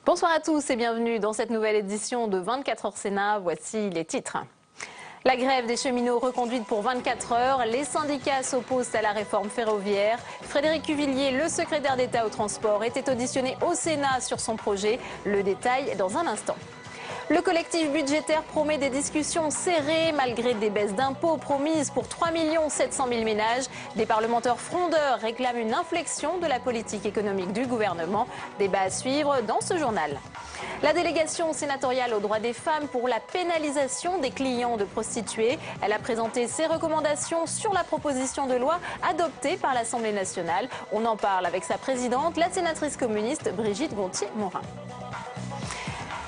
Bonsoir à tous et bienvenue dans cette nouvelle édition de 24 heures Sénat. Voici les titres. La grève des cheminots reconduite pour 24 heures. Les syndicats s'opposent à la réforme ferroviaire. Frédéric Cuvillier, le secrétaire d'État au transport, était auditionné au Sénat sur son projet. Le détail dans un instant. Le collectif budgétaire promet des discussions serrées malgré des baisses d'impôts promises pour 3 700 000 ménages. Des parlementaires frondeurs réclament une inflexion de la politique économique du gouvernement. Débat à suivre dans ce journal. La délégation sénatoriale aux droits des femmes pour la pénalisation des clients de prostituées. Elle a présenté ses recommandations sur la proposition de loi adoptée par l'Assemblée nationale. On en parle avec sa présidente, la sénatrice communiste Brigitte Gontier-Morin.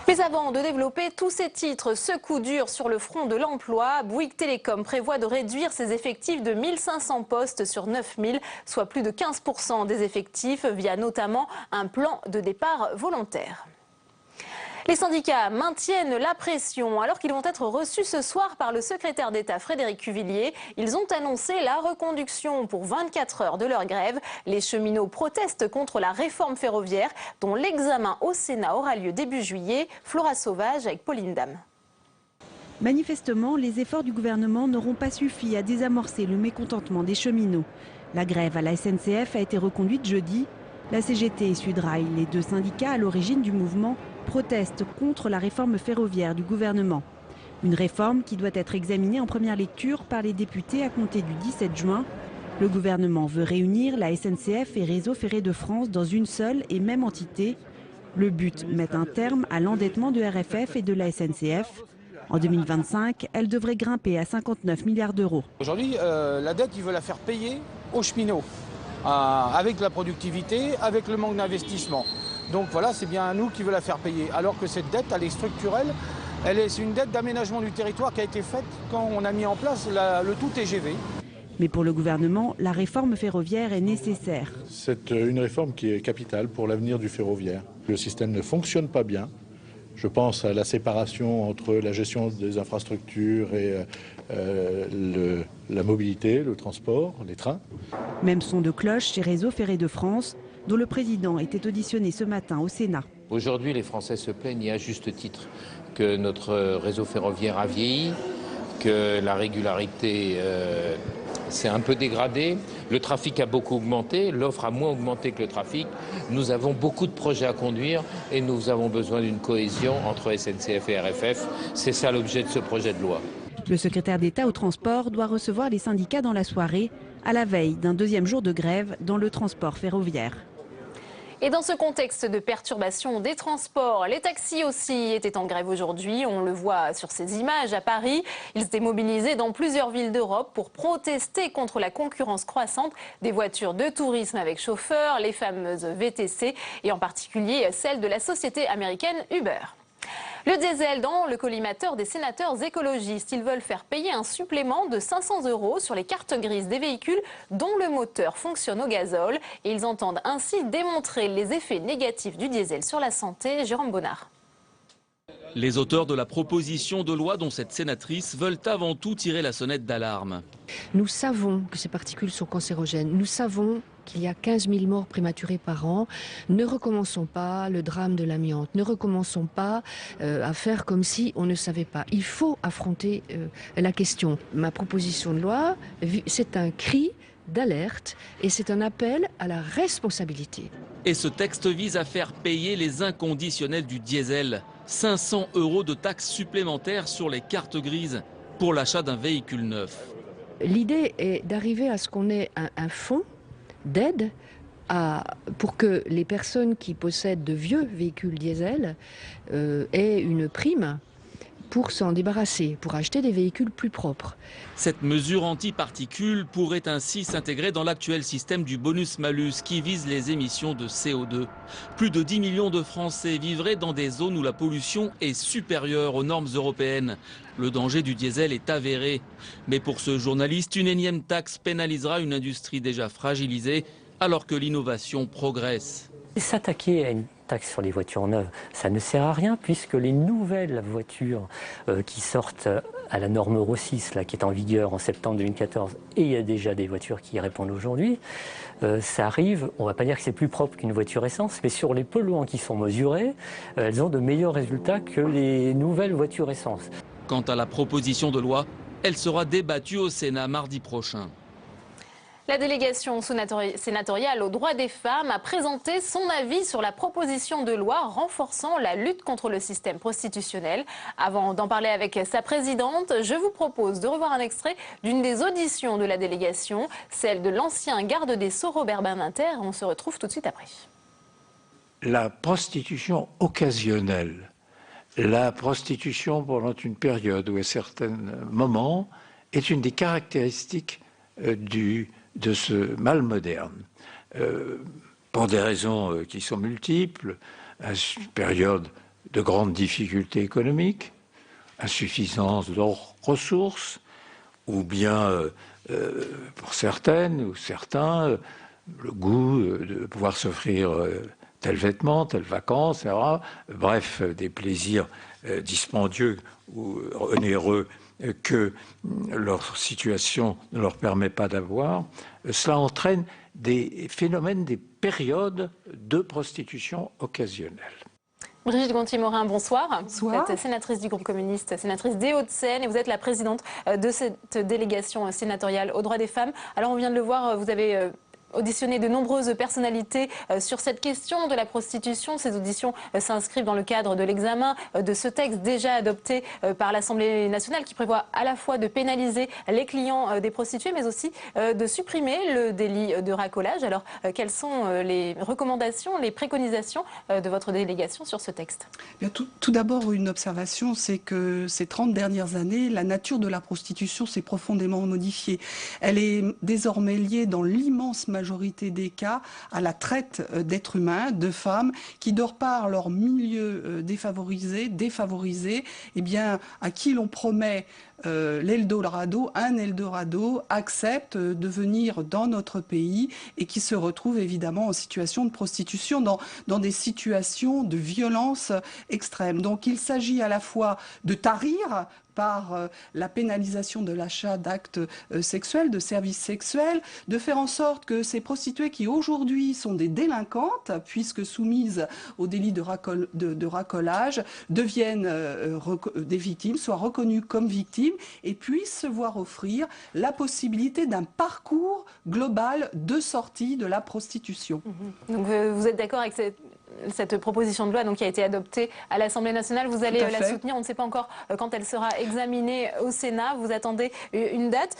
Mais avant de développer tous ces titres, ce coup dur sur le front de l'emploi, Bouygues Télécom prévoit de réduire ses effectifs de 1500 postes sur 9000, soit plus de 15% des effectifs, via notamment un plan de départ volontaire. Les syndicats maintiennent la pression alors qu'ils vont être reçus ce soir par le secrétaire d'État Frédéric Cuvillier. Ils ont annoncé la reconduction pour 24 heures de leur grève. Les cheminots protestent contre la réforme ferroviaire dont l'examen au Sénat aura lieu début juillet. Flora Sauvage avec Pauline Dame. Manifestement, les efforts du gouvernement n'auront pas suffi à désamorcer le mécontentement des cheminots. La grève à la SNCF a été reconduite jeudi. La CGT et Sudrail, les deux syndicats à l'origine du mouvement, protestent contre la réforme ferroviaire du gouvernement. Une réforme qui doit être examinée en première lecture par les députés à compter du 17 juin. Le gouvernement veut réunir la SNCF et Réseau Ferré de France dans une seule et même entité. Le but, mettre un terme à l'endettement de RFF et de la SNCF. En 2025, elle devrait grimper à 59 milliards d'euros. Aujourd'hui, la dette, ils veulent la faire payer aux cheminots, avec la productivité, avec le manque d'investissement. Donc voilà, c'est bien à nous qui veut la faire payer. Alors que cette dette, elle est structurelle, c'est une dette d'aménagement du territoire qui a été faite quand on a mis en place le tout TGV. Mais pour le gouvernement, la réforme ferroviaire est nécessaire. C'est une réforme qui est capitale pour l'avenir du ferroviaire. Le système ne fonctionne pas bien. Je pense à la séparation entre la gestion des infrastructures et la mobilité, le transport, les trains. Même son de cloche chez Réseau Ferré de France, dont le président était auditionné ce matin au Sénat. Aujourd'hui, les Français se plaignent, et à juste titre, que notre réseau ferroviaire a vieilli, que la régularité s'est un peu dégradée, le trafic a beaucoup augmenté, l'offre a moins augmenté que le trafic. Nous avons beaucoup de projets à conduire et nous avons besoin d'une cohésion entre SNCF et RFF. C'est ça l'objet de ce projet de loi. Le secrétaire d'État au transport doit recevoir les syndicats dans la soirée, à la veille d'un deuxième jour de grève dans le transport ferroviaire. Et dans ce contexte de perturbation des transports, les taxis aussi étaient en grève aujourd'hui. On le voit sur ces images à Paris. Ils étaient mobilisés dans plusieurs villes d'Europe pour protester contre la concurrence croissante des voitures de tourisme avec chauffeur, les fameuses VTC et en particulier celle de la société américaine Uber. Le diesel dans le collimateur des sénateurs écologistes. Ils veulent faire payer un supplément de 500 € sur les cartes grises des véhicules dont le moteur fonctionne au gazole. Et ils entendent ainsi démontrer les effets négatifs du diesel sur la santé. Jérôme Bonnard. Les auteurs de la proposition de loi dont cette sénatrice veulent avant tout tirer la sonnette d'alarme. Nous savons que ces particules sont cancérogènes. Nous savons qu'il y a 15 000 morts prématurées par an. Ne recommençons pas le drame de l'amiante. Ne recommençons pas à faire comme si on ne savait pas. Il faut affronter la question. Ma proposition de loi, c'est un cri d'alerte et c'est un appel à la responsabilité. Et ce texte vise à faire payer les inconditionnels du diesel. 500 € de taxes supplémentaires sur les cartes grises pour l'achat d'un véhicule neuf. L'idée est d'arriver à ce qu'on ait un fonds d'aide pour que les personnes qui possèdent de vieux véhicules diesel aient une prime pour s'en débarrasser, pour acheter des véhicules plus propres. Cette mesure anti-particules pourrait ainsi s'intégrer dans l'actuel système du bonus-malus qui vise les émissions de CO2. Plus de 10 millions de Français vivraient dans des zones où la pollution est supérieure aux normes européennes. Le danger du diesel est avéré. Mais pour ce journaliste, une énième taxe pénalisera une industrie déjà fragilisée alors que l'innovation progresse. S'attaquer à une taxe sur les voitures neuves, ça ne sert à rien puisque les nouvelles voitures qui sortent à la norme Euro 6, là, qui est en vigueur en septembre 2014, et il y a déjà des voitures qui y répondent aujourd'hui, ça arrive, on ne va pas dire que c'est plus propre qu'une voiture essence, mais sur les polluants qui sont mesurés, elles ont de meilleurs résultats que les nouvelles voitures essence. Quant à la proposition de loi, elle sera débattue au Sénat mardi prochain. La délégation sénatoriale aux droits des femmes a présenté son avis sur la proposition de loi renforçant la lutte contre le système prostitutionnel. Avant d'en parler avec sa présidente, je vous propose de revoir un extrait d'une des auditions de la délégation, celle de l'ancien garde des Sceaux Robert Badinter. On se retrouve tout de suite après. La prostitution occasionnelle, la prostitution pendant une période ou à certains moments est une des caractéristiques de ce mal moderne, pour des raisons qui sont multiples, une période de grandes difficultés économiques, insuffisance de ressources, ou bien, pour certaines ou certains, le goût de pouvoir s'offrir tel vêtement, telle vacance, etc. Bref, des plaisirs dispendieux ou onéreux que leur situation ne leur permet pas d'avoir, cela entraîne des phénomènes, des périodes de prostitution occasionnelle. Brigitte Gontier-Morin, bonsoir. Bonsoir. Vous êtes sénatrice du groupe communiste, sénatrice des Hauts-de-Seine et vous êtes la présidente de cette délégation sénatoriale aux droits des femmes. Alors on vient de le voir, vous avez auditionné de nombreuses personnalités sur cette question de la prostitution. Ces auditions s'inscrivent dans le cadre de l'examen de ce texte déjà adopté par l'Assemblée nationale qui prévoit à la fois de pénaliser les clients des prostituées mais aussi de supprimer le délit de racolage. Alors quelles sont les recommandations, les préconisations de votre délégation sur ce texte? Bien, tout d'abord, une observation, c'est que ces 30 dernières années, la nature de la prostitution s'est profondément modifiée. Elle est désormais liée dans l'immense majorité des cas à la traite d'êtres humains, de femmes, qui de par leur milieu défavorisé, eh bien, à qui l'on promet l'Eldorado, un Eldorado, accepte de venir dans notre pays et qui se retrouve évidemment en situation de prostitution, dans des situations de violence extrême. Donc il s'agit à la fois de tarir par la pénalisation de l'achat d'actes sexuels, de services sexuels, de faire en sorte que ces prostituées qui aujourd'hui sont des délinquantes, puisque soumises au délit de racolage, deviennent des victimes, soient reconnues comme victimes et puissent se voir offrir la possibilité d'un parcours global de sortie de la prostitution. Donc vous êtes d'accord avec cette proposition de loi qui a été adoptée à l'Assemblée nationale, vous allez la soutenir. On ne sait pas encore quand elle sera examinée au Sénat. Vous attendez une date.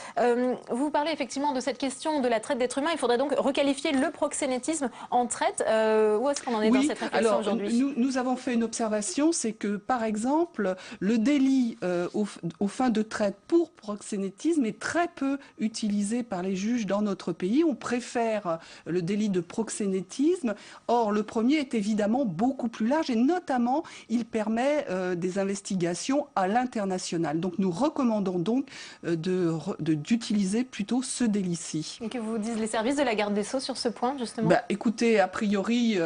Vous parlez effectivement de cette question de la traite d'êtres humains. Il faudrait donc requalifier le proxénétisme en traite. Où est-ce qu'on en est dans cette réflexion aujourd'hui? Nous avons fait une observation, c'est que par exemple, le délit aux fins de traite pour proxénétisme est très peu utilisé par les juges dans notre pays. On préfère le délit de proxénétisme. Or, le premier est évidemment beaucoup plus large et notamment il permet des investigations à l'international. Donc nous recommandons donc d'utiliser plutôt ce délit-ci. Et que vous disent les services de la garde des Sceaux sur ce point justement? Écoutez, a priori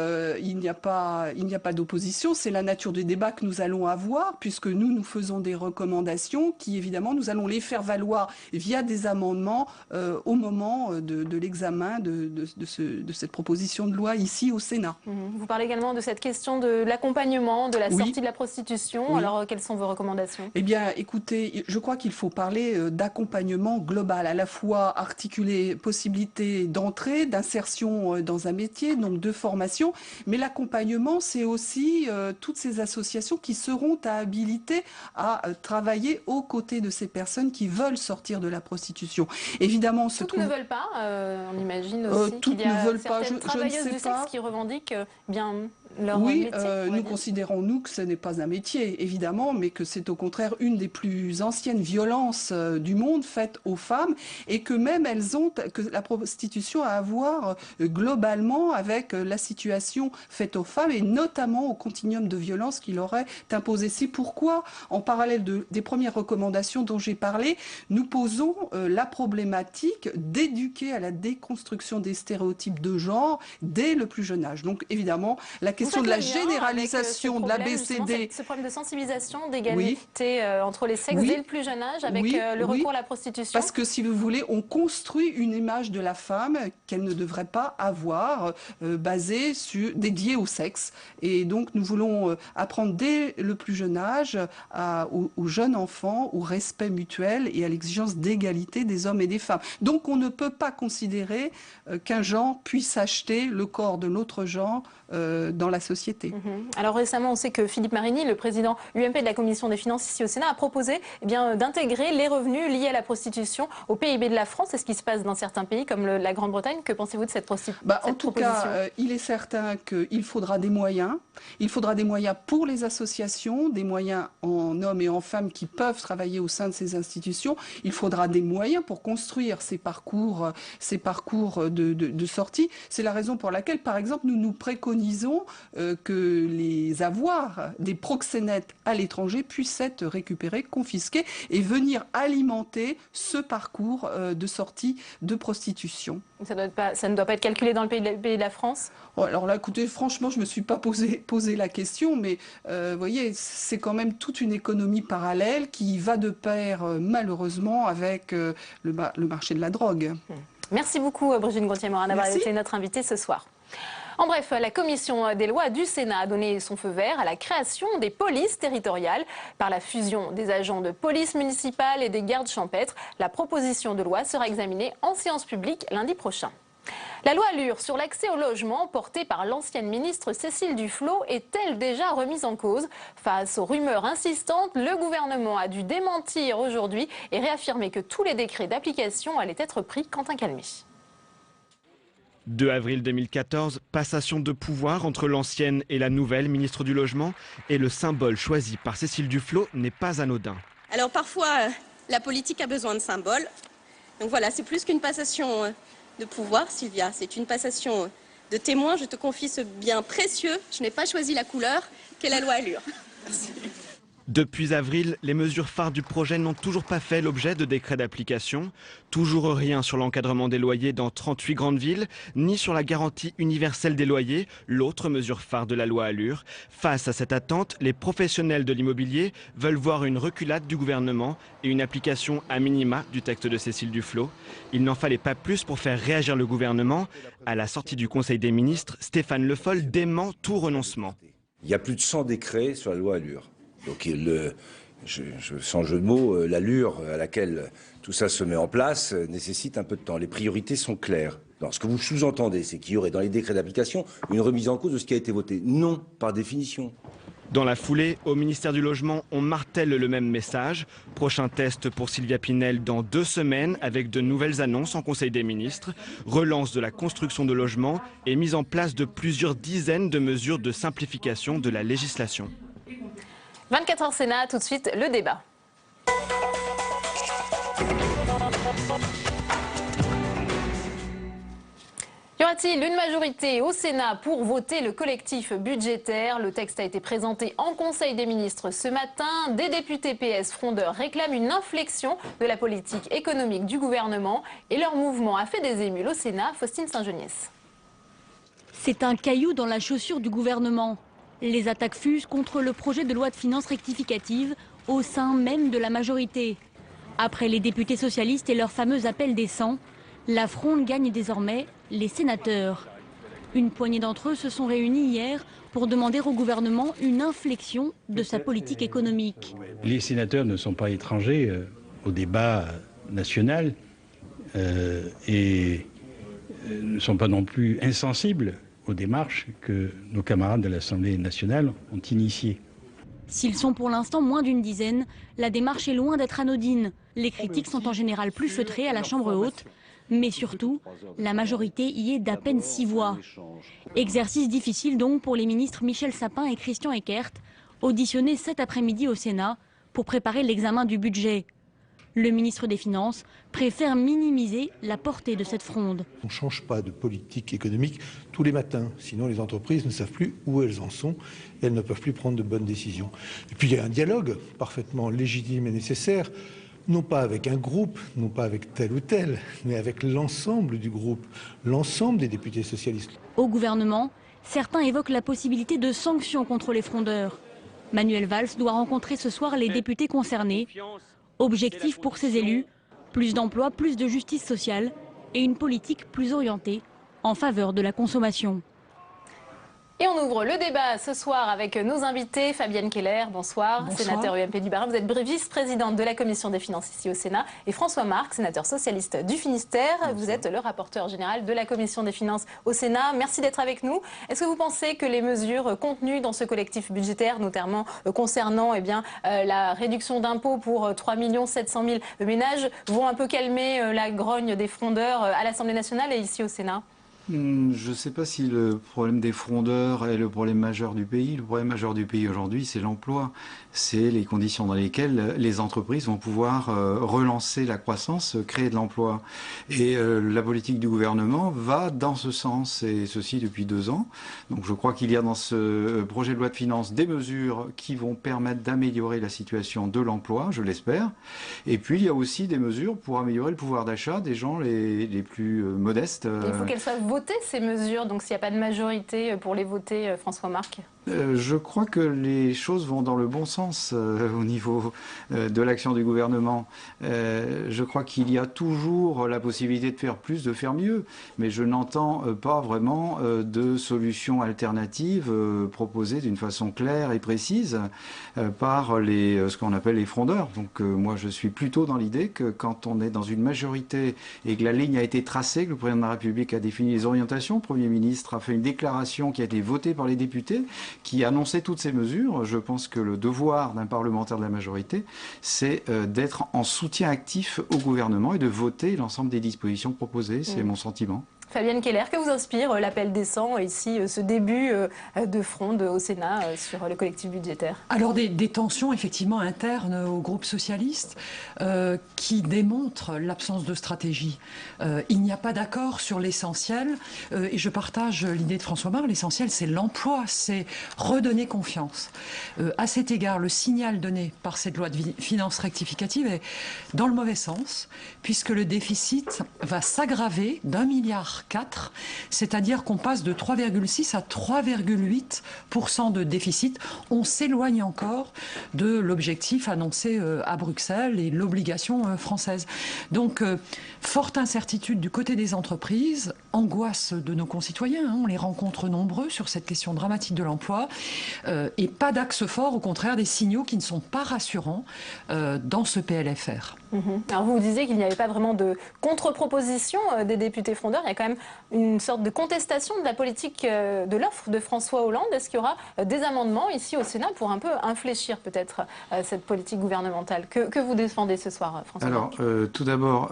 il n'y a pas d'opposition. C'est la nature du débat que nous allons avoir puisque nous faisons des recommandations qui évidemment nous allons les faire valoir via des amendements au moment de l'examen de cette proposition de loi ici au Sénat. Vous parlez également de cette question de l'accompagnement, de la sortie de la prostitution. Oui. Alors, quelles sont vos recommandations? Eh bien, écoutez, je crois qu'il faut parler d'accompagnement global, à la fois articuler possibilité d'entrée, d'insertion dans un métier, donc de formation, mais l'accompagnement, c'est aussi toutes ces associations qui seront habilitées à travailler aux côtés de ces personnes qui veulent sortir de la prostitution. Évidemment, toutes ne veulent pas, on imagine aussi toutes qu'il y a ne veulent pas. certaines travailleuses du sexe qui revendiquent bien leur oui, métier nous considérons, nous, que ce n'est pas un métier, évidemment, mais que c'est au contraire une des plus anciennes violences du monde faites aux femmes, et que même que la prostitution a à voir globalement avec la situation faite aux femmes, et notamment au continuum de violence qu'il aurait imposé. C'est pourquoi, en parallèle des premières recommandations dont j'ai parlé, nous posons la problématique d'éduquer à la déconstruction des stéréotypes de genre dès le plus jeune âge. Donc évidemment, la question de la généralisation de l'ABCD... Ce problème de sensibilisation, d'égalité entre les sexes dès le plus jeune âge, avec le recours à la prostitution. Parce que si vous voulez, on construit une image de la femme qu'elle ne devrait pas avoir, dédiée au sexe. Et donc nous voulons apprendre dès le plus jeune âge aux jeunes enfants au respect mutuel et à l'exigence d'égalité des hommes et des femmes. Donc on ne peut pas considérer qu'un genre puisse acheter le corps de l'autre genre dans la société. Alors récemment, on sait que Philippe Marini, le président UMP de la Commission des finances ici au Sénat, a proposé d'intégrer les revenus liés à la prostitution au PIB de la France. C'est ce qui se passe dans certains pays comme la Grande-Bretagne. Que pensez-vous de cette proposition? En tout cas, il est certain qu'il faudra des moyens. Il faudra des moyens pour les associations, des moyens en hommes et en femmes qui peuvent travailler au sein de ces institutions. Il faudra des moyens pour construire ces parcours de sortie. C'est la raison pour laquelle, par exemple, nous préconisons que les avoirs des proxénètes à l'étranger puissent être récupérés, confisqués et venir alimenter ce parcours de sortie de prostitution. Ça ne doit pas être calculé dans le pays de la France? Alors là, écoutez, franchement, je ne me suis pas posé la question, mais vous voyez, c'est quand même toute une économie parallèle qui va de pair, malheureusement, avec le marché de la drogue. Merci beaucoup, Brigitte Gonthier-Maurin, d'avoir été notre invitée ce soir. En bref, la commission des lois du Sénat a donné son feu vert à la création des polices territoriales. Par la fusion des agents de police municipale et des gardes champêtres, la proposition de loi sera examinée en séance publique lundi prochain. La loi ALUR sur l'accès au logement, portée par l'ancienne ministre Cécile Duflot, est-elle déjà remise en cause? Face aux rumeurs insistantes, le gouvernement a dû démentir aujourd'hui et réaffirmer que tous les décrets d'application allaient être pris. Quentin Calmy. 2 avril 2014, passation de pouvoir entre l'ancienne et la nouvelle ministre du Logement, et le symbole choisi par Cécile Duflot n'est pas anodin. Alors parfois, la politique a besoin de symboles. Donc voilà, c'est plus qu'une passation de pouvoir, Sylvia, c'est une passation de témoin. Je te confie ce bien précieux, je n'ai pas choisi la couleur, qu'est la loi ALUR. Merci. Depuis avril, les mesures phares du projet n'ont toujours pas fait l'objet de décrets d'application. Toujours rien sur l'encadrement des loyers dans 38 grandes villes, ni sur la garantie universelle des loyers, l'autre mesure phare de la loi ALUR. Face à cette attente, les professionnels de l'immobilier veulent voir une reculade du gouvernement et une application à minima du texte de Cécile Duflot. Il n'en fallait pas plus pour faire réagir le gouvernement. À la sortie du Conseil des ministres, Stéphane Le Foll dément tout renoncement. Il y a plus de 100 décrets sur la loi ALUR. Donc sans jeu de mots, l'allure à laquelle tout ça se met en place nécessite un peu de temps. Les priorités sont claires. Alors, ce que vous sous-entendez, c'est qu'il y aurait dans les décrets d'application une remise en cause de ce qui a été voté. Non, par définition. Dans la foulée, au ministère du Logement, on martèle le même message. Prochain test pour Sylvia Pinel dans 2 semaines avec de nouvelles annonces en Conseil des ministres. Relance de la construction de logements et mise en place de plusieurs dizaines de mesures de simplification de la législation. 24h Sénat, tout de suite le débat. Y aura-t-il une majorité au Sénat pour voter le collectif budgétaire? Le texte a été présenté en Conseil des ministres ce matin. Des députés PS frondeurs réclament une inflexion de la politique économique du gouvernement et leur mouvement a fait des émules au Sénat. Faustine Saint-Geniès. C'est un caillou dans la chaussure du gouvernement. Les attaques fusent contre le projet de loi de finances rectificative au sein même de la majorité. Après les députés socialistes et leur fameux appel des 100, la fronde gagne désormais les sénateurs. Une poignée d'entre eux se sont réunis hier pour demander au gouvernement une inflexion de sa politique économique. Les sénateurs ne sont pas étrangers au débat national et ne sont pas non plus insensibles aux démarches que nos camarades de l'Assemblée nationale ont initiées. S'ils sont pour l'instant moins d'une dizaine, la démarche est loin d'être anodine. Les critiques sont en général plus feutrées à la Chambre haute. Mais surtout, la majorité y est d'à peine 6 voix. Exercice difficile donc pour les ministres Michel Sapin et Christian Eckert, auditionnés cet après-midi au Sénat pour préparer l'examen du budget. Le ministre des Finances préfère minimiser la portée de cette fronde. On ne change pas de politique économique tous les matins, sinon les entreprises ne savent plus où elles en sont et elles ne peuvent plus prendre de bonnes décisions. Et puis il y a un dialogue parfaitement légitime et nécessaire, non pas avec un groupe, non pas avec tel ou tel, mais avec l'ensemble du groupe, l'ensemble des députés socialistes. Au gouvernement, certains évoquent la possibilité de sanctions contre les frondeurs. Manuel Valls doit rencontrer ce soir les députés concernés. Objectif pour ces élus, plus d'emplois, plus de justice sociale et une politique plus orientée en faveur de la consommation. Et on ouvre le débat ce soir avec nos invités. Fabienne Keller, bonsoir, sénateur UMP du Bas-Rhin. Vous êtes vice-présidente de la Commission des finances ici au Sénat. Et François Marc, sénateur socialiste du Finistère. Bonsoir. Vous êtes le rapporteur général de la Commission des finances au Sénat. Merci d'être avec nous. Est-ce que vous pensez que les mesures contenues dans ce collectif budgétaire, notamment concernant la réduction d'impôts pour 3 700 000 ménages, vont un peu calmer la grogne des frondeurs à l'Assemblée nationale et ici au Sénat ? Je ne sais pas si le problème des frondeurs est le problème majeur du pays. Le problème majeur du pays aujourd'hui, c'est l'emploi. C'est les conditions dans lesquelles les entreprises vont pouvoir relancer la croissance, créer de l'emploi. Et la politique du gouvernement va dans ce sens, et ceci depuis 2 ans. Donc je crois qu'il y a dans ce projet de loi de finances des mesures qui vont permettre d'améliorer la situation de l'emploi, je l'espère. Et puis il y a aussi des mesures pour améliorer le pouvoir d'achat des gens les plus modestes. Il faut qu'elles soient votées, ces mesures, donc s'il n'y a pas de majorité pour les voter, François Marc. Je crois que les choses vont dans le bon sens au niveau de l'action du gouvernement. Je crois qu'il y a toujours la possibilité de faire plus, de faire mieux, mais je n'entends pas vraiment de solutions alternatives proposées d'une façon claire et précise par ce qu'on appelle les frondeurs. Donc moi je suis plutôt dans l'idée que quand on est dans une majorité et que la ligne a été tracée, que le président de la République a défini les orientations, le Premier ministre a fait une déclaration qui a été votée par les députés, qui annonçait toutes ces mesures, je pense que le devoir d'un parlementaire de la majorité, c'est d'être en soutien actif au gouvernement et de voter l'ensemble des dispositions proposées. C'est mon sentiment. Fabienne Keller, que vous inspire l'appel des 100 ici, ce début de fronde au Sénat sur le collectif budgétaire? Alors des tensions effectivement internes au groupe socialiste qui démontrent l'absence de stratégie. Il n'y a pas d'accord sur l'essentiel et je partage l'idée de François Marc, l'essentiel c'est l'emploi, c'est redonner confiance. À cet égard, le signal donné par cette loi de finances rectificative est dans le mauvais sens, puisque le déficit va s'aggraver d'1,4 milliard, c'est-à-dire qu'on passe de 3,6 à 3,8% de déficit. On s'éloigne encore de l'objectif annoncé à Bruxelles et l'obligation française. Donc, forte incertitude du côté des entreprises, angoisse de nos concitoyens, on les rencontre nombreux sur cette question dramatique de l'emploi, et pas d'axe fort, au contraire des signaux qui ne sont pas rassurants dans ce PLFR. Alors vous disiez qu'il n'y avait pas vraiment de contre-proposition des députés frondeurs, il y a quand même une sorte de contestation de la politique de l'offre de François Hollande. Est-ce qu'il y aura des amendements ici au Sénat pour un peu infléchir peut-être cette politique gouvernementale que vous défendez ce soir, François? Alors tout d'abord,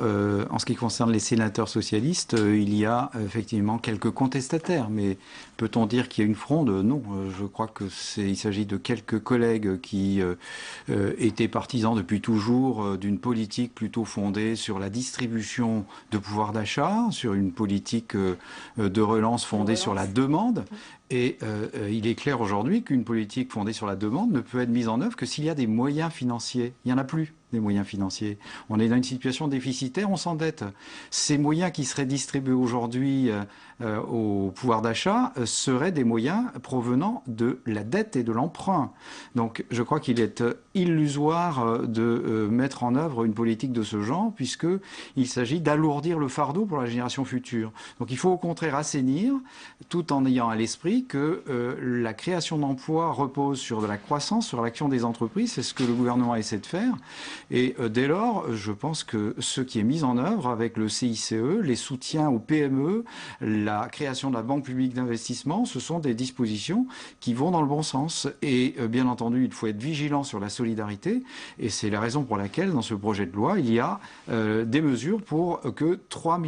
en ce qui concerne les sénateurs socialistes, il y a effectivement quelques contestataires, mais peut-on dire qu'il y a une fronde? Non, je crois qu'il s'agit de quelques collègues qui étaient partisans depuis toujours d'une politique plutôt fondée sur la distribution de pouvoir d'achat, sur une politique de relance fondée sur la demande. Et il est clair aujourd'hui qu'une politique fondée sur la demande ne peut être mise en œuvre que s'il y a des moyens financiers. Il n'y en a plus, des moyens financiers. On est dans une situation déficitaire, on s'endette. Ces moyens qui seraient distribués aujourd'hui au pouvoir d'achat seraient des moyens provenant de la dette et de l'emprunt. Donc je crois qu'il est illusoire de mettre en œuvre une politique de ce genre, puisqu'il s'agit d'alourdir le fardeau pour la génération future. Donc il faut au contraire assainir, tout en ayant à l'esprit dit que la création d'emplois repose sur de la croissance, sur l'action des entreprises. C'est ce que le gouvernement essaie de faire. Et dès lors, je pense que ce qui est mis en œuvre avec le CICE, les soutiens aux PME, la création de la Banque publique d'investissement, ce sont des dispositions qui vont dans le bon sens. Et bien entendu, il faut être vigilant sur la solidarité. Et c'est la raison pour laquelle, dans ce projet de loi, il y a des mesures pour que 3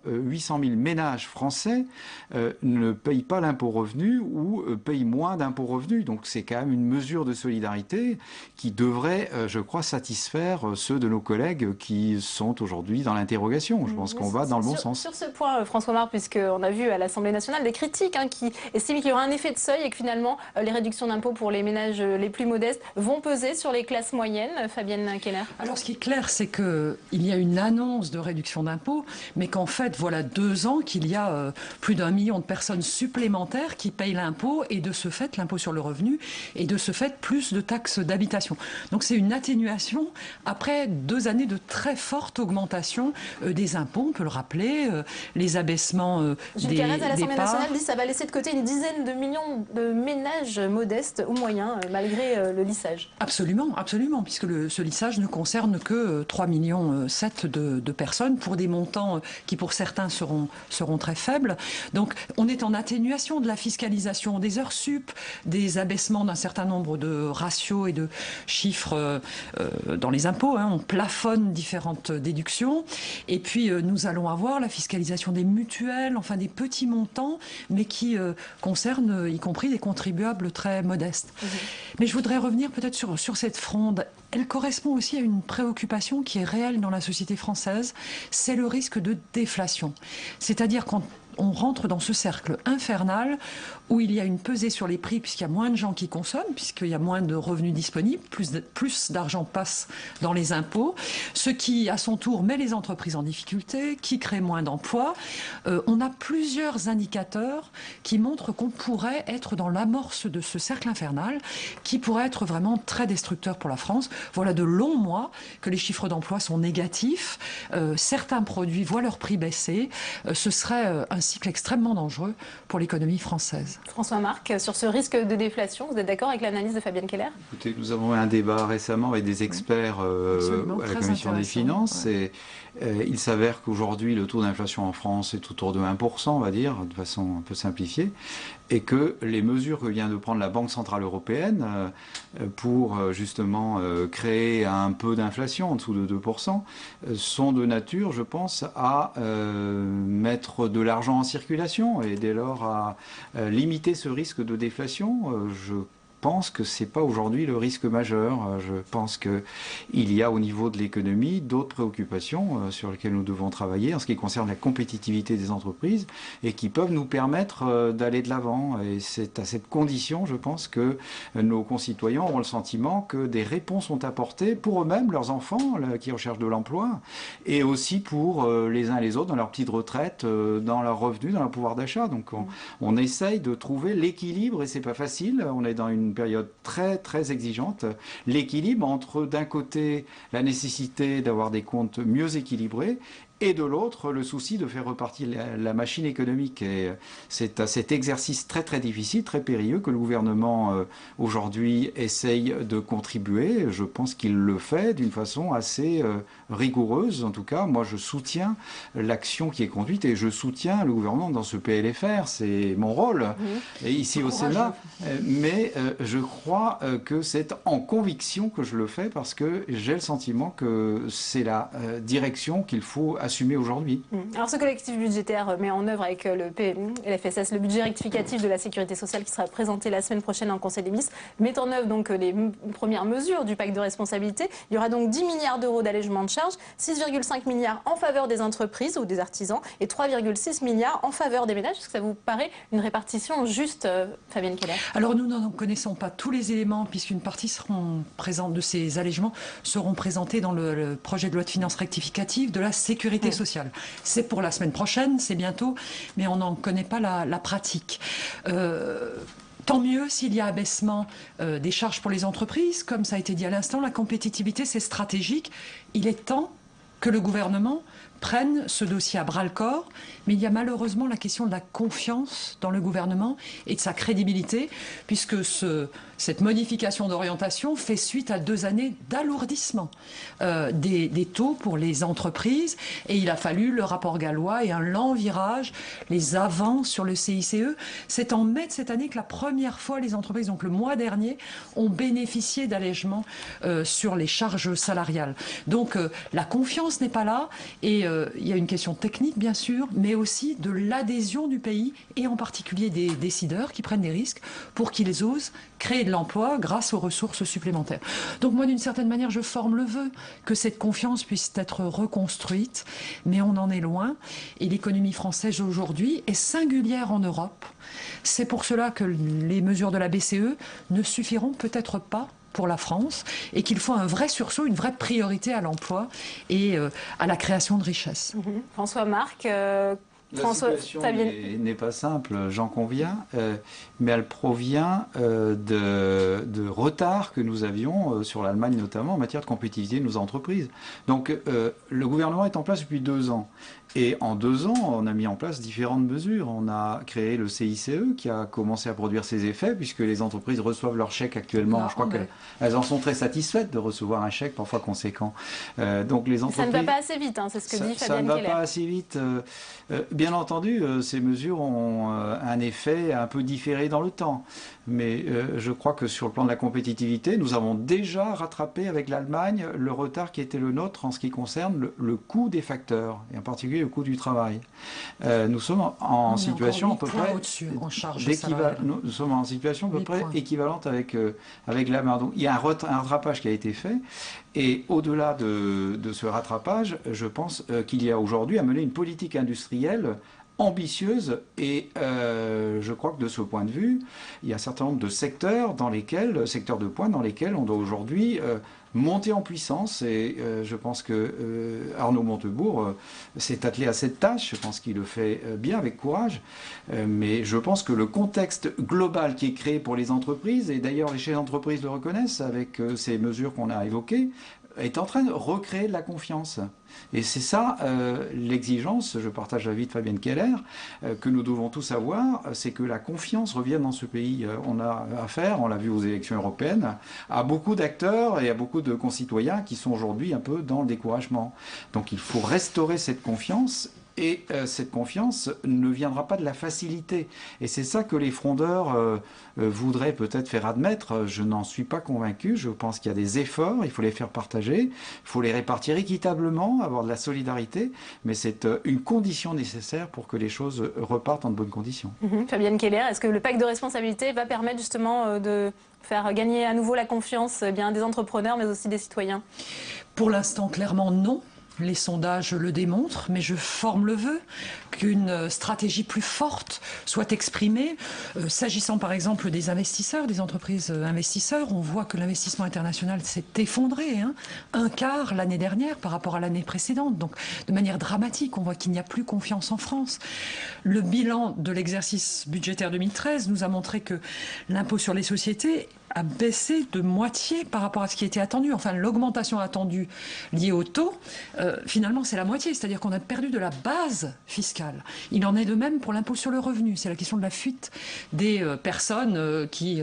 800 000 ménages français ne payent pas l'impôt revenu ou payent moins d'impôt revenu. Donc c'est quand même une mesure de solidarité qui devrait, je crois, satisfaire ceux de nos collègues qui sont aujourd'hui dans l'interrogation. Je pense qu'on va dans le bon sens. Sur ce point, François Marc, puisqu'on a vu à l'Assemblée nationale des critiques qui estiment qu'il y aura un effet de seuil et que finalement les réductions d'impôts pour les ménages les plus modestes vont peser sur les classes moyennes. Fabienne Keller. Alors ce qui est clair, c'est qu'il y a une annonce de réduction d'impôts, mais qu'en fait, voilà 2 ans qu'il y a plus d'1 million de personnes supplémentaires qui payent l'impôt et de ce fait, l'impôt sur le revenu, et de ce fait, plus de taxes d'habitation. Donc c'est une atténuation après 2 années de très forte augmentation des impôts, on peut le rappeler, les abaissements Jules Carrez à l'Assemblée nationale dit que ça va laisser de côté une dizaine de millions de ménages modestes ou moyens, malgré le lissage. Absolument, absolument, puisque ce lissage ne concerne que 3,7 millions de personnes pour des montants qui pour certains seront très faibles. Donc on est en atténuation de la fiscalisation des heures sup, des abaissements d'un certain nombre de ratios et de chiffres dans les impôts. On plafonne différentes déductions. Et puis nous allons avoir la fiscalisation des mutuelles, enfin des petits montants, mais qui concernent y compris des contribuables très modestes. Mais je voudrais revenir peut-être sur cette fronde. Elle correspond aussi à une préoccupation qui est réelle dans la société française, c'est le risque de déflation. C'est-à-dire quand on rentre dans ce cercle infernal où il y a une pesée sur les prix puisqu'il y a moins de gens qui consomment, puisqu'il y a moins de revenus disponibles, plus d'argent passe dans les impôts, ce qui à son tour met les entreprises en difficulté, qui crée moins d'emplois. On a plusieurs indicateurs qui montrent qu'on pourrait être dans l'amorce de ce cercle infernal qui pourrait être vraiment très destructeur pour la France. Voilà de longs mois que les chiffres d'emploi sont négatifs, certains produits voient leur prix baisser, ce serait un cycle extrêmement dangereux pour l'économie française. François Marc, sur ce risque de déflation, vous êtes d'accord avec l'analyse de Fabienne Keller? Écoutez, nous avons eu un débat récemment avec des experts à la Commission des Finances. Et il s'avère qu'aujourd'hui, le taux d'inflation en France est autour de 1%, on va dire, de façon un peu simplifiée, et que les mesures que vient de prendre la Banque Centrale Européenne pour justement créer un peu d'inflation en dessous de 2% sont de nature, je pense, à mettre de l'argent en circulation et dès lors à limiter ce risque de déflation. Je pense que ce n'est pas aujourd'hui le risque majeur. Je pense qu'il y a au niveau de l'économie d'autres préoccupations sur lesquelles nous devons travailler en ce qui concerne la compétitivité des entreprises et qui peuvent nous permettre d'aller de l'avant. Et c'est à cette condition, je pense, que nos concitoyens auront le sentiment que des réponses sont apportées pour eux-mêmes, leurs enfants qui recherchent de l'emploi, et aussi pour les uns et les autres dans leur petite retraite, dans leurs revenus, dans leur pouvoir d'achat. Donc on essaye de trouver l'équilibre et c'est pas facile. On est dans une période très très exigeante, l'équilibre entre d'un côté la nécessité d'avoir des comptes mieux équilibrés et de l'autre le souci de faire repartir la machine économique. Et c'est à cet exercice très très difficile, très périlleux que le gouvernement aujourd'hui essaye de contribuer. Je pense qu'il le fait d'une façon assez rigoureuse. En tout cas, moi je soutiens l'action qui est conduite et je soutiens le gouvernement dans ce PLFR. C'est mon rôle ici au Sénat. Mais je crois que c'est en conviction que je le fais parce que j'ai le sentiment que c'est la direction qu'il faut assumer aujourd'hui. Alors ce collectif budgétaire met en œuvre avec le PLFSS le budget rectificatif de la sécurité sociale qui sera présenté la semaine prochaine en Conseil des ministres, met en œuvre donc les premières mesures du pacte de responsabilité. Il y aura donc 10 milliards d'euros d'allègement de charges, 6,5 milliards en faveur des entreprises ou des artisans et 3,6 milliards en faveur des ménages. Est-ce que ça vous paraît une répartition juste, Fabienne Keller? Alors nous n'en connaissons pas tous les éléments puisqu'une partie de ces allègements seront présentés dans le projet de loi de finances rectificative de la sécurité sociale. C'est pour la semaine prochaine, c'est bientôt, mais on n'en connaît pas la pratique. Tant mieux s'il y a abaissement des charges pour les entreprises. Comme ça a été dit à l'instant, la compétitivité, c'est stratégique. Il est temps que le gouvernement prennent ce dossier à bras-le-corps, mais il y a malheureusement la question de la confiance dans le gouvernement et de sa crédibilité, puisque cette modification d'orientation fait suite à 2 années d'alourdissement des taux pour les entreprises, et il a fallu le rapport Gallois et un lent virage, les avances sur le CICE. C'est en mai de cette année que la première fois les entreprises, donc le mois dernier, ont bénéficié d'allègements sur les charges salariales. Donc la confiance n'est pas là, et il y a une question technique bien sûr, mais aussi de l'adhésion du pays, et en particulier des décideurs qui prennent des risques pour qu'ils osent créer de l'emploi grâce aux ressources supplémentaires. Donc moi, d'une certaine manière, je forme le vœu que cette confiance puisse être reconstruite, mais on en est loin, et l'économie française aujourd'hui est singulière en Europe. C'est pour cela que les mesures de la BCE ne suffiront peut-être pas pour la France, et qu'il faut un vrai sursaut, une vraie priorité à l'emploi et à la création de richesses. François Marc, la situation n'est pas simple, j'en conviens, mais elle provient de retard que nous avions sur l'Allemagne notamment en matière de compétitivité de nos entreprises. Donc le gouvernement est en place depuis 2 ans. Et en 2 ans, on a mis en place différentes mesures. On a créé le CICE qui a commencé à produire ses effets, puisque les entreprises reçoivent leurs chèques actuellement. Je crois qu'elles en sont très satisfaites de recevoir un chèque parfois conséquent. Donc les entreprises... Ça ne va pas assez vite, hein, c'est ce que dit Fabienne Keller. Ça ne va pas assez vite. Bien entendu, ces mesures ont un effet un peu différé dans le temps. Mais je crois que sur le plan de la compétitivité, nous avons déjà rattrapé avec l'Allemagne le retard qui était le nôtre en ce qui concerne le coût des facteurs, et en particulier le coût du travail. Nous sommes en situation à peu près nous sommes en situation à peu près équivalente avec l'Allemagne. Donc il y a un rattrapage qui a été fait, et au-delà de ce rattrapage, je pense qu'il y a aujourd'hui à mener une politique industrielle ambitieuse, et je crois que de ce point de vue, il y a un certain nombre de secteurs de pointe dans lesquels on doit aujourd'hui monter en puissance, et je pense que Arnaud Montebourg s'est attelé à cette tâche. Je pense qu'il le fait bien, avec courage, mais je pense que le contexte global qui est créé pour les entreprises, et d'ailleurs les chefs d'entreprise le reconnaissent avec ces mesures qu'on a évoquées, est en train de recréer de la confiance. Et c'est ça l'exigence, je partage l'avis de Fabienne Keller, que nous devons tous avoir, c'est que la confiance revienne dans ce pays. On a affaire, on l'a vu aux élections européennes, à beaucoup d'acteurs et à beaucoup de concitoyens qui sont aujourd'hui un peu dans le découragement. Donc il faut restaurer cette confiance. Et cette confiance ne viendra pas de la facilité. Et c'est ça que les frondeurs voudraient peut-être faire admettre. Je n'en suis pas convaincu. Je pense qu'il y a des efforts, il faut les faire partager, il faut les répartir équitablement, avoir de la solidarité. Mais c'est une condition nécessaire pour que les choses repartent en de bonnes conditions. Fabienne Keller, est-ce que le pacte de responsabilité va permettre justement de faire gagner à nouveau la confiance bien des entrepreneurs, mais aussi des citoyens? Pour l'instant, clairement, non. Les sondages le démontrent, mais je forme le vœu qu'une stratégie plus forte soit exprimée. S'agissant par exemple des investisseurs, des entreprises investisseurs, on voit que l'investissement international s'est effondré, un quart l'année dernière par rapport à l'année précédente. Donc de manière dramatique, on voit qu'il n'y a plus confiance en France. Le bilan de l'exercice budgétaire 2013 nous a montré que l'impôt sur les sociétés a baissé de moitié par rapport à ce qui était attendu. Enfin, l'augmentation attendue liée au taux, finalement, c'est la moitié. C'est-à-dire qu'on a perdu de la base fiscale. Il en est de même pour l'impôt sur le revenu. C'est la question de la fuite des personnes qui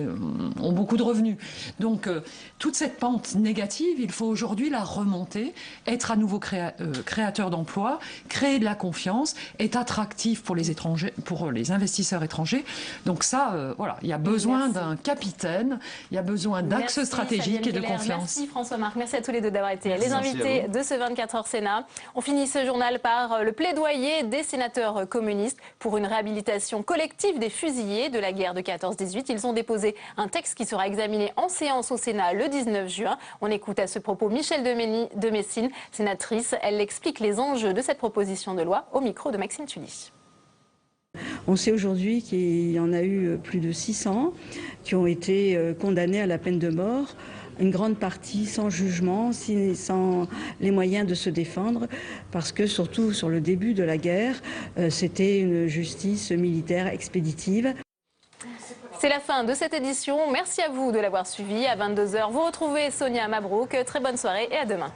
ont beaucoup de revenus. Donc, toute cette pente négative, il faut aujourd'hui la remonter, être à nouveau créateur d'emplois, créer de la confiance, être attractif pour les étrangers, pour les investisseurs étrangers. Donc ça, voilà, il y a besoin d'un capitaine. Il y a besoin d'axes stratégiques et de confiance. Merci François Marc, merci à tous les deux d'avoir été les invités de ce 24h Sénat. On finit ce journal par le plaidoyer des sénateurs communistes pour une réhabilitation collective des fusillés de la guerre de 14-18. Ils ont déposé un texte qui sera examiné en séance au Sénat le 19 juin. On écoute à ce propos Michèle de Messine, sénatrice. Elle explique les enjeux de cette proposition de loi au micro de Maxime Tully. On sait aujourd'hui qu'il y en a eu plus de 600 qui ont été condamnés à la peine de mort, une grande partie sans jugement, sans les moyens de se défendre, parce que surtout sur le début de la guerre, c'était une justice militaire expéditive. C'est la fin de cette édition. Merci à vous de l'avoir suivi. À 22h, vous retrouvez Sonia Mabrouk. Très bonne soirée et à demain.